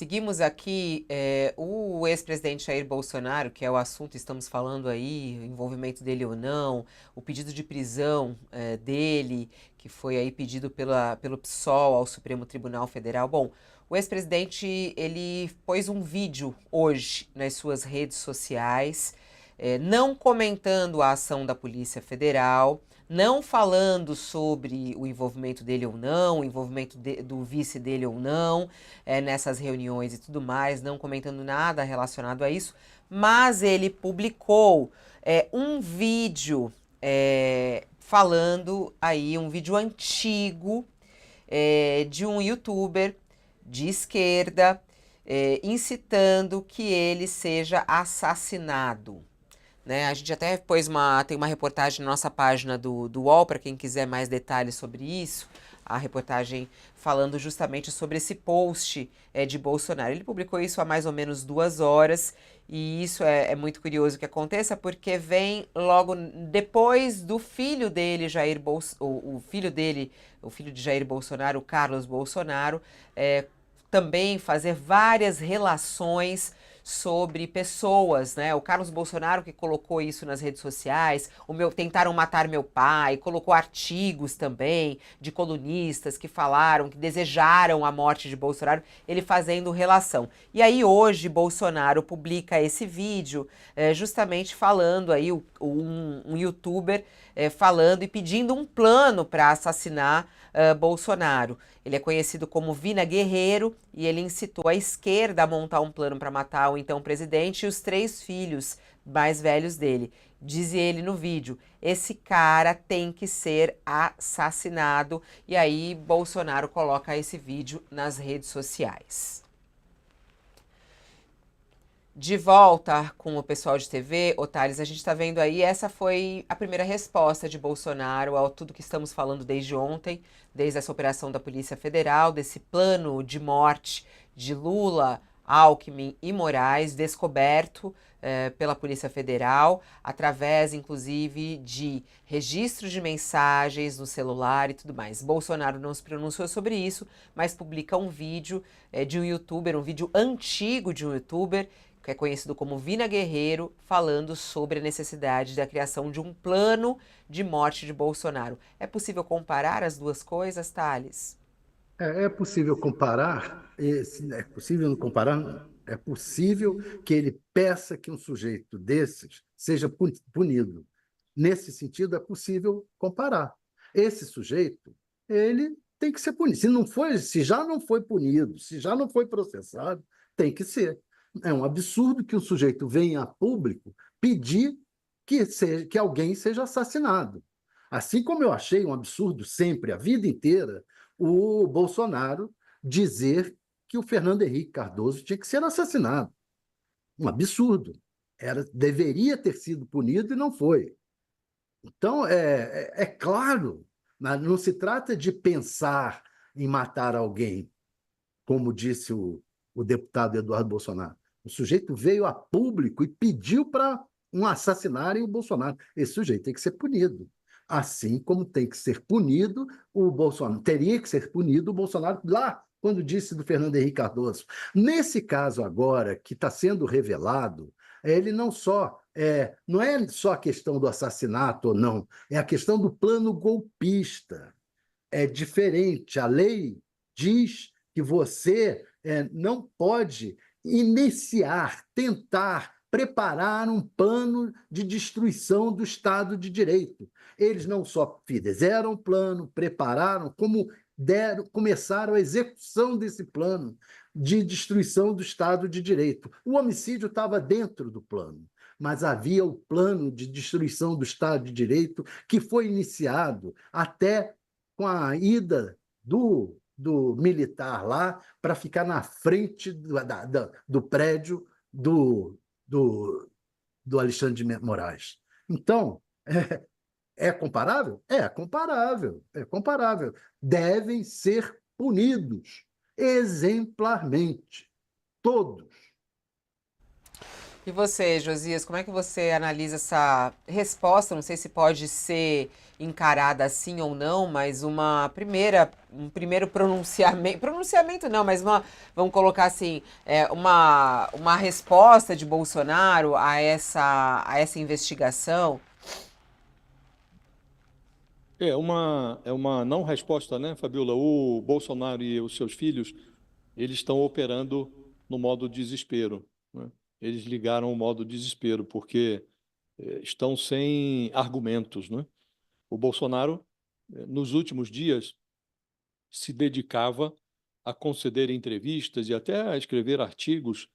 Seguimos aqui o ex-presidente Jair Bolsonaro, que é o assunto, estamos falando aí, o envolvimento dele ou não, o pedido de prisão dele, que foi aí pedido pelo PSOL ao Supremo Tribunal Federal. Bom, o ex-presidente, ele pôs um vídeo hoje nas suas redes sociais, não comentando a ação da Polícia Federal, não falando sobre o envolvimento dele ou não, o envolvimento do vice dele ou não, nessas reuniões e tudo mais, não comentando nada relacionado a isso, mas ele publicou um vídeo falando aí, um vídeo antigo de um youtuber de esquerda incitando que ele seja assassinado. Né? A gente até tem uma reportagem na nossa página do UOL, para quem quiser mais detalhes sobre isso, a reportagem falando justamente sobre esse post de Bolsonaro. Ele publicou isso há mais ou menos 2 horas, e isso é muito curioso que aconteça, porque vem logo depois do filho dele, o filho dele, o filho de Jair Bolsonaro, o Carlos Bolsonaro, também fazer várias relações sobre pessoas, né? O Carlos Bolsonaro que colocou isso nas redes sociais, tentaram matar meu pai, colocou artigos também de colunistas que falaram, que desejaram a morte de Bolsonaro, ele fazendo relação. E aí hoje Bolsonaro publica esse vídeo justamente falando aí, um youtuber falando e pedindo um plano para assassinar Bolsonaro. Ele é conhecido como Vina Guerreiro e ele incitou a esquerda a montar um plano para matar o então presidente e os 3 filhos mais velhos dele. Diz ele no vídeo, esse cara tem que ser assassinado. E aí Bolsonaro coloca esse vídeo nas redes sociais. De volta com o pessoal de TV, Thales, a gente está vendo aí, essa foi a primeira resposta de Bolsonaro ao tudo que estamos falando desde ontem, desde essa operação da Polícia Federal, desse plano de morte de Lula, Alckmin e Moraes, descoberto pela Polícia Federal, através, inclusive, de registros de mensagens no celular e tudo mais. Bolsonaro não se pronunciou sobre isso, mas publica um vídeo de um youtuber, um vídeo antigo de um youtuber, que é conhecido como Vina Guerreiro, falando sobre a necessidade da criação de um plano de morte de Bolsonaro. É possível comparar as duas coisas, Thales? É possível comparar, é possível não comparar, não. É possível que ele peça que um sujeito desses seja punido. Nesse sentido, é possível comparar. Esse sujeito, ele tem que ser punido. Se já não foi punido, se já não foi processado, tem que ser. É um absurdo que o sujeito venha a público pedir que alguém seja assassinado. Assim como eu achei um absurdo sempre, a vida inteira, o Bolsonaro dizer que o Fernando Henrique Cardoso tinha que ser assassinado. Um absurdo. Deveria ter sido punido e não foi. Então, é claro, não se trata de pensar em matar alguém, como disse o deputado Eduardo Bolsonaro. O sujeito veio a público e pediu para um assassinarem o Bolsonaro. Esse sujeito tem que ser punido. Assim como tem que ser punido o Bolsonaro. Teria que ser punido o Bolsonaro lá, quando disse do Fernando Henrique Cardoso. Nesse caso agora, que está sendo revelado, ele não é só a questão do assassinato ou não, é a questão do plano golpista. É diferente. A lei diz que você não pode tentar preparar um plano de destruição do Estado de Direito. Eles não só fizeram o plano, prepararam, como começaram a execução desse plano de destruição do Estado de Direito. O homicídio estava dentro do plano, mas havia o plano de destruição do Estado de Direito que foi iniciado até com a ida do militar lá para ficar na frente do prédio do, do Alexandre de Moraes. Então, é comparável? É comparável, é comparável. Devem ser punidos exemplarmente, todos. E você, Josias, como é que você analisa essa resposta? Não sei se pode ser encarada assim ou não, mas um primeiro pronunciamento não, mas vamos colocar assim, uma resposta de Bolsonaro a essa investigação. É uma não resposta, né, Fabiola? O Bolsonaro e os seus filhos, eles estão operando no modo desespero, né? Eles ligaram o modo desespero porque estão sem argumentos, né? O Bolsonaro, nos últimos dias, se dedicava a conceder entrevistas e até a escrever artigos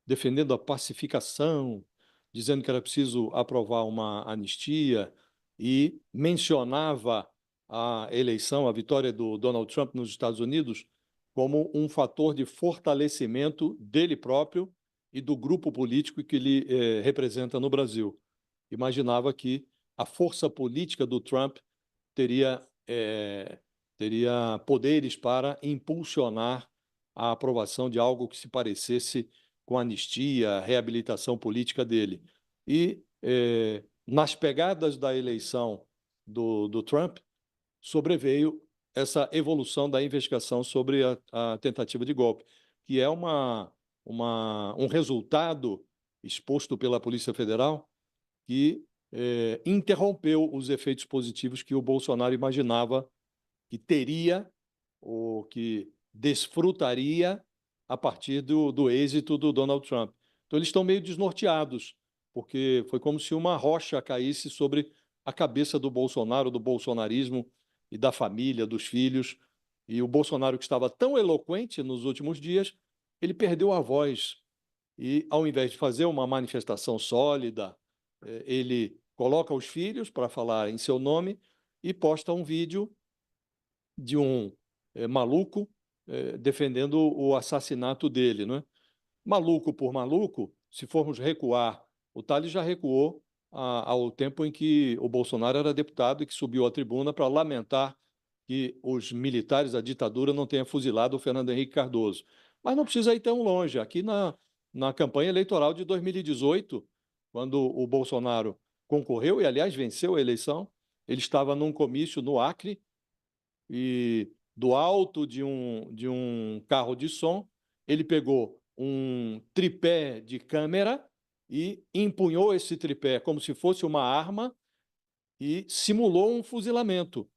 defendendo a pacificação, dizendo que era preciso aprovar uma anistia e mencionava a eleição, a vitória do Donald Trump nos Estados Unidos como um fator de fortalecimento dele próprio e do grupo político que ele representa no Brasil. Imaginava que a força política do Trump teria, teria poderes para impulsionar a aprovação de algo que se parecesse com a anistia, a reabilitação política dele. E, nas pegadas da eleição do Trump, sobreveio essa evolução da investigação sobre a tentativa de golpe, que é um resultado exposto pela Polícia Federal que interrompeu os efeitos positivos que o Bolsonaro imaginava que teria ou que desfrutaria a partir do êxito do Donald Trump. Então, eles estão meio desnorteados, porque foi como se uma rocha caísse sobre a cabeça do Bolsonaro, do bolsonarismo e da família, dos filhos. E o Bolsonaro, que estava tão eloquente nos últimos dias, ele perdeu a voz. E, ao invés de fazer uma manifestação sólida, ele coloca os filhos para falar em seu nome e posta um vídeo de um maluco defendendo o assassinato dele, não é? Maluco por maluco, se formos recuar, o Tales já recuou ao tempo em que o Bolsonaro era deputado e que subiu à tribuna para lamentar que os militares da ditadura não tenham fuzilado o Fernando Henrique Cardoso. Mas não precisa ir tão longe. Aqui na campanha eleitoral de 2018, quando o Bolsonaro concorreu e, aliás, venceu a eleição, ele estava num comício no Acre e, do alto de um carro de som, ele pegou um tripé de câmera e empunhou esse tripé como se fosse uma arma e simulou um fuzilamento.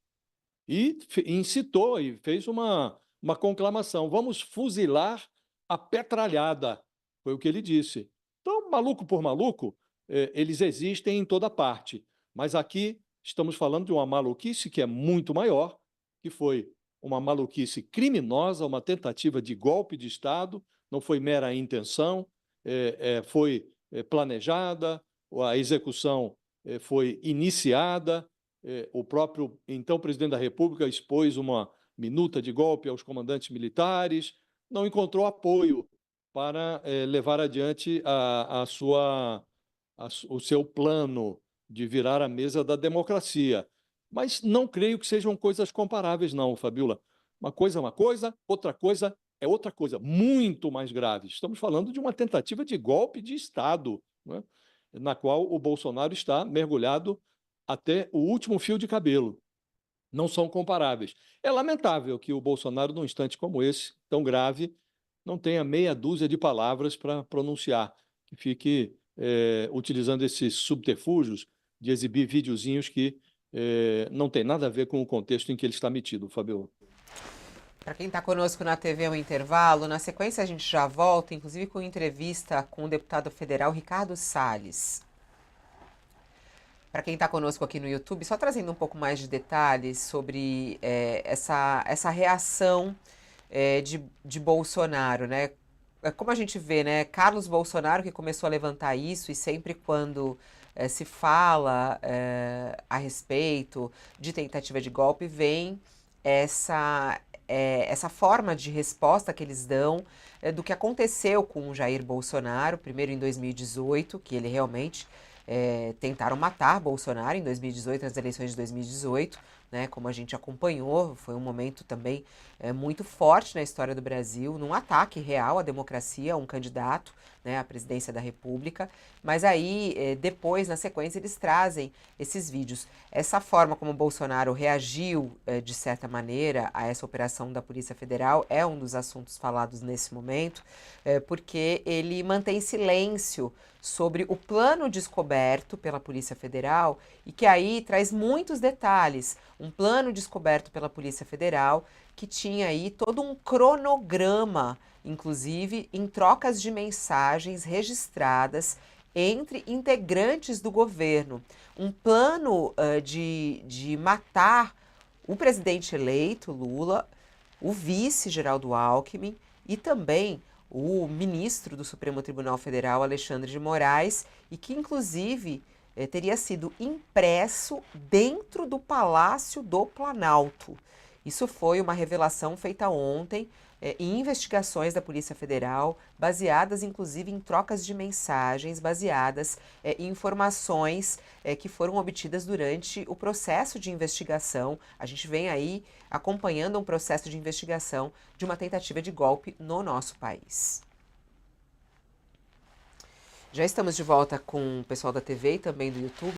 E incitou e fez uma conclamação: vamos fuzilar a petralhada. Foi o que ele disse. Então, maluco por maluco, eles existem em toda parte. Mas aqui estamos falando de uma maluquice que é muito maior, que foi uma maluquice criminosa, uma tentativa de golpe de Estado, não foi mera intenção, foi planejada, a execução foi iniciada, o próprio então presidente da República expôs uma minuta de golpe aos comandantes militares, não encontrou apoio para levar adiante o seu plano de virar a mesa da democracia. Mas não creio que sejam coisas comparáveis, não, Fabiola. Uma coisa, é outra coisa, muito mais grave. Estamos falando de uma tentativa de golpe de Estado, né, na qual o Bolsonaro está mergulhado até o último fio de cabelo. Não são comparáveis. É lamentável que o Bolsonaro, num instante como esse, tão grave, não tenha meia dúzia de palavras para pronunciar, que fique utilizando esses subterfúgios de exibir videozinhos que não tem nada a ver com o contexto em que ele está metido, Fabio. Para quem está conosco na TV é um intervalo, na sequência a gente já volta, inclusive com entrevista com o deputado federal Ricardo Salles. Para quem está conosco aqui no YouTube, só trazendo um pouco mais de detalhes sobre essa reação de Bolsonaro, né? Como a gente vê, né? Carlos Bolsonaro que começou a levantar isso e sempre quando se fala a respeito de tentativa de golpe, vem essa forma de resposta que eles dão do que aconteceu com o Jair Bolsonaro, primeiro em 2018, que ele realmente tentaram matar Bolsonaro em 2018, nas eleições de 2018, né? Como a gente acompanhou, foi um momento também muito forte na história do Brasil, num ataque real à democracia, a um candidato, né, à presidência da República. Mas aí, depois, na sequência, eles trazem esses vídeos. Essa forma como o Bolsonaro reagiu, de certa maneira, a essa operação da Polícia Federal é um dos assuntos falados nesse momento, porque ele mantém silêncio sobre o plano descoberto pela Polícia Federal e que aí traz muitos detalhes. Um plano descoberto pela Polícia Federal que tinha aí todo um cronograma, inclusive em trocas de mensagens registradas entre integrantes do governo. Um plano de matar o presidente eleito, Lula, o vice, Geraldo Alckmin, e também o ministro do Supremo Tribunal Federal, Alexandre de Moraes, e que, inclusive, teria sido impresso dentro do Palácio do Planalto. Isso foi uma revelação feita ontem em investigações da Polícia Federal, baseadas inclusive em trocas de mensagens, baseadas em informações que foram obtidas durante o processo de investigação. A gente vem aí acompanhando um processo de investigação de uma tentativa de golpe no nosso país. Já estamos de volta com o pessoal da TV e também do YouTube.